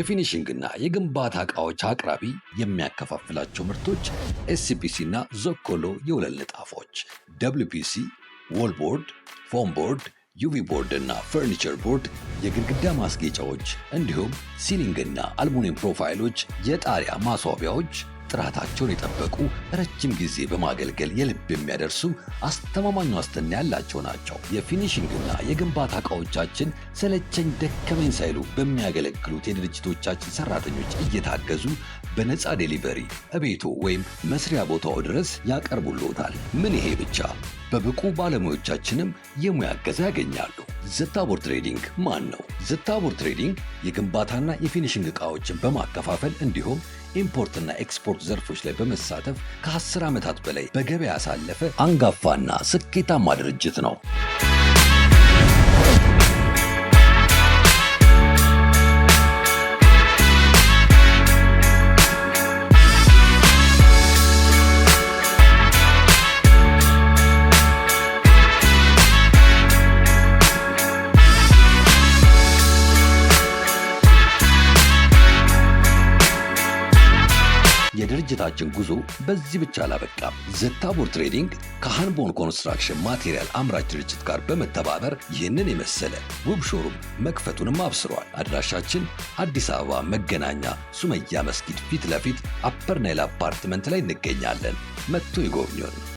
የፊኒሺንግና የግንባታ ዕቃዎች አቅራቢ የሚያከፋፍላቸው ምርቶች ኤስሲፒሲ እና ዞኮሎ የወለል ንጣፎች፣ WPC ዎልቦርድ፣ ፎም ቦርድ፣ ዩቪ ቦርድ እና ፈርኒቸር ቦርድ፣ የግድግዳ ማስጌጫዎች እንዲሁም ሲሊንግና አልሙኒየም ፕሮፋይሎች፣ የጣሪያ ማስዋቢያዎች ጥራታቸውን የጠበቁ ረጅም ጊዜ በማገልገል የልብ የሚያደርሱ አስተማማኝ ዋስትና ያላቸው ናቸው። የፊኒሺንግና የግንባታ ዕቃዎቻችን ሰለቸኝ ደከመኝ ሳይሉ በሚያገለግሉት የድርጅቶቻችን ሰራተኞች እየታገዙ በነፃ ዴሊቨሪ እቤቶ ወይም መስሪያ ቦታው ድረስ ያቀርቡልዎታል። ምን ይሄ ብቻ! በብቁ ባለሙያዎቻችንም የሙያ እገዛ ያገኛሉ። ዘታቦር ትሬዲንግ ማን ነው? ዘታቦር ትሬዲንግ የግንባታና የፊኒሺንግ ዕቃዎችን በማከፋፈል እንዲሁም ኢምፖርትና ኤክስፖርት ዘርፎች ላይ በመሳተፍ ከ10 ዓመታት በላይ በገበያ ያሳለፈ አንጋፋና ስኬታማ ድርጅት ነው። የድርጅታችን ጉዞ በዚህ ብቻ አላበቃም። ዘታቦር ትሬዲንግ ከሃንቦን ኮንስትራክሽን ማቴሪያል አምራች ድርጅት ጋር በመተባበር ይህንን የመሰለ ውብ ሾሩም መክፈቱንም አብስሯል። አድራሻችን አዲስ አበባ መገናኛ ሱመያ መስጊድ ፊት ለፊት አፐር ናይል አፓርትመንት ላይ እንገኛለን። መጥቶ ይጎብኙን።